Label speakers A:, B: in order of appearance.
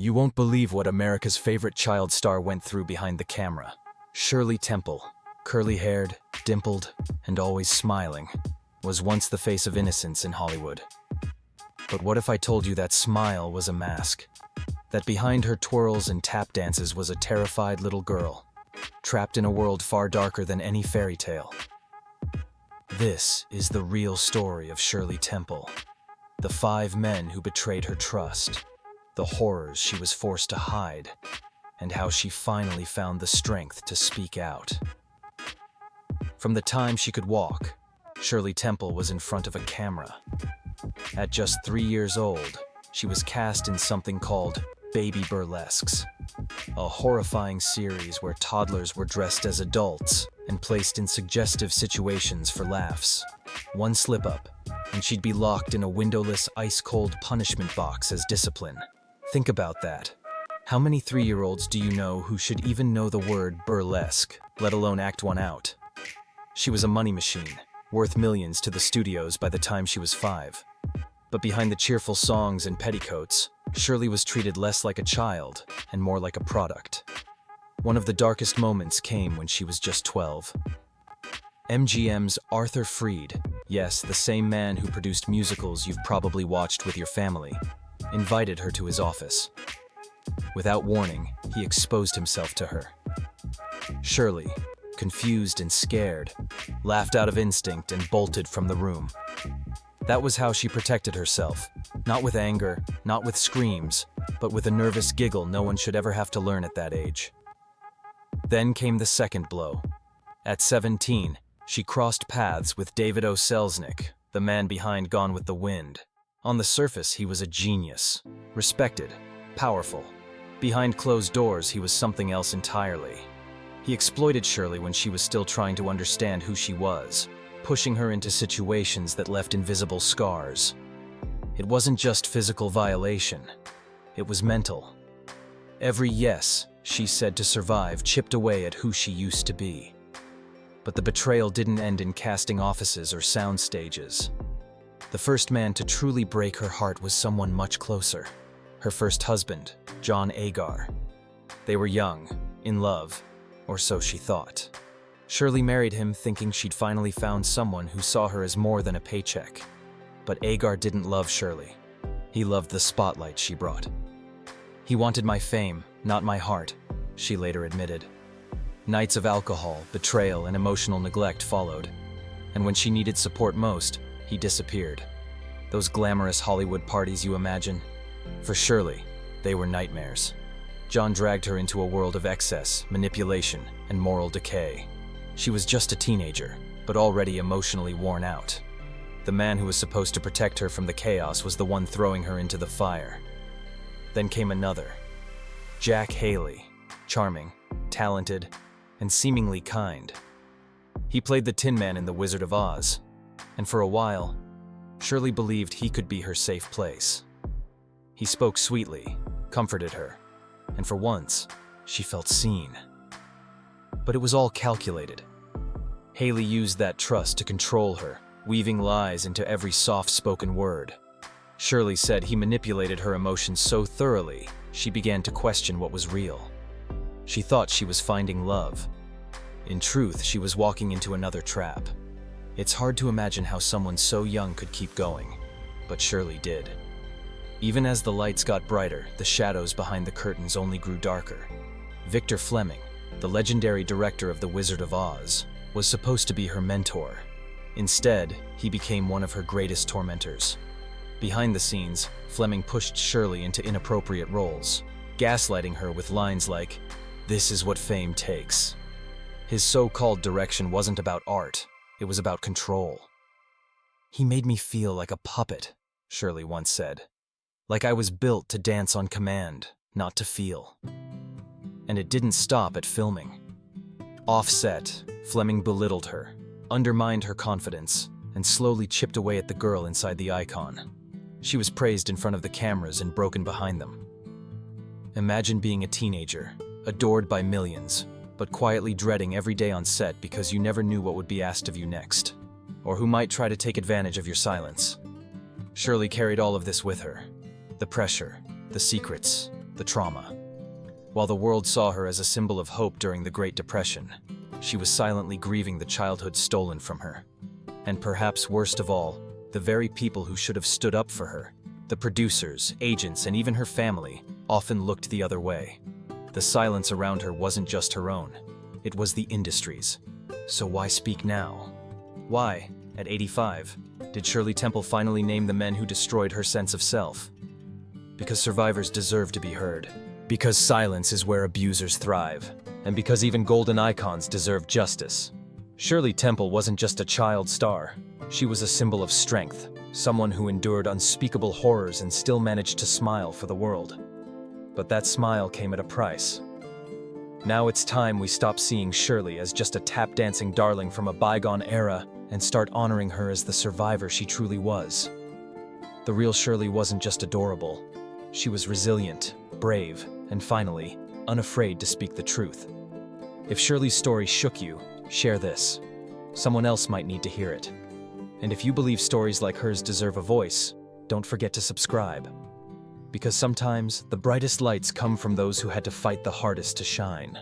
A: You won't believe what America's favorite child star went through behind the camera. Shirley Temple, curly-haired, dimpled, and always smiling, was once the face of innocence in Hollywood. But what if I told you that smile was a mask? That behind her twirls and tap dances was a terrified little girl, trapped in a world far darker than any fairy tale. This is the real story of Shirley Temple, the 5 men who betrayed her trust, the horrors she was forced to hide, and how she finally found the strength to speak out. From the time she could walk, Shirley Temple was in front of a camera. At just 3 years old, she was cast in something called Baby Burlesques, a horrifying series where toddlers were dressed as adults and placed in suggestive situations for laughs. One slip-up, and she'd be locked in a windowless, ice-cold punishment box as discipline. Think about that. How many 3-year-olds do you know who should even know the word burlesque, let alone act one out? She was a money machine, worth millions to the studios by the time she was 5. But behind the cheerful songs and petticoats, Shirley was treated less like a child and more like a product. One of the darkest moments came when she was just 12. MGM's Arthur Freed, yes, the same man who produced musicals you've probably watched with your family, invited her to his office. Without warning, he exposed himself to her. Shirley, confused and scared, laughed out of instinct and bolted from the room. That was how she protected herself, not with anger, not with screams, but with a nervous giggle no one should ever have to learn at that age. Then came the second blow. At 17, she crossed paths with David O. Selznick, the man behind Gone with the Wind. On the surface, he was a genius, respected, powerful. Behind closed doors, he was something else entirely. He exploited Shirley when she was still trying to understand who she was, pushing her into situations that left invisible scars. It wasn't just physical violation, it was mental. Every yes she said to survive chipped away at who she used to be. But the betrayal didn't end in casting offices or sound stages. The first man to truly break her heart was someone much closer. Her first husband, John Agar. They were young, in love, or so she thought. Shirley married him thinking she'd finally found someone who saw her as more than a paycheck. But Agar didn't love Shirley. He loved the spotlight she brought. He wanted my fame, not my heart, she later admitted. Nights of alcohol, betrayal, and emotional neglect followed. And when she needed support most, he disappeared. Those glamorous Hollywood parties you imagine? For Shirley, they were nightmares. John dragged her into a world of excess, manipulation, and moral decay. She was just a teenager, but already emotionally worn out. The man who was supposed to protect her from the chaos was the one throwing her into the fire. Then came another. Jack Haley, charming, talented, and seemingly kind. He played the Tin Man in The Wizard of Oz, and for a while, Shirley believed he could be her safe place. He spoke sweetly, comforted her, and for once, she felt seen. But it was all calculated. Haley used that trust to control her, weaving lies into every soft-spoken word. Shirley said he manipulated her emotions so thoroughly, she began to question what was real. She thought she was finding love. In truth, she was walking into another trap. It's hard to imagine how someone so young could keep going, but Shirley did. Even as the lights got brighter, the shadows behind the curtains only grew darker. Victor Fleming, the legendary director of The Wizard of Oz, was supposed to be her mentor. Instead, he became one of her greatest tormentors. Behind the scenes, Fleming pushed Shirley into inappropriate roles, gaslighting her with lines like, "This is what fame takes." His so-called direction wasn't about art, it was about control. "He made me feel like a puppet," Shirley once said. "Like I was built to dance on command, not to feel." And it didn't stop at filming. Off-set, Fleming belittled her, undermined her confidence, and slowly chipped away at the girl inside the icon. She was praised in front of the cameras and broken behind them. Imagine being a teenager, adored by millions, but quietly dreading every day on set because you never knew what would be asked of you next, or who might try to take advantage of your silence. Shirley carried all of this with her. The pressure, the secrets, the trauma. While the world saw her as a symbol of hope during the Great Depression, she was silently grieving the childhood stolen from her. And perhaps worst of all, the very people who should have stood up for her, the producers, agents, and even her family, often looked the other way. The silence around her wasn't just her own, it was the industry's. So why speak now? Why, at 85, did Shirley Temple finally name the men who destroyed her sense of self? Because survivors deserve to be heard. Because silence is where abusers thrive. And because even golden icons deserve justice. Shirley Temple wasn't just a child star. She was a symbol of strength, someone who endured unspeakable horrors and still managed to smile for the world. But that smile came at a price. Now it's time we stop seeing Shirley as just a tap-dancing darling from a bygone era and start honoring her as the survivor she truly was. The real Shirley wasn't just adorable. She was resilient, brave, and finally, unafraid to speak the truth. If Shirley's story shook you, share this. Someone else might need to hear it. And if you believe stories like hers deserve a voice, don't forget to subscribe. Because sometimes, the brightest lights come from those who had to fight the hardest to shine.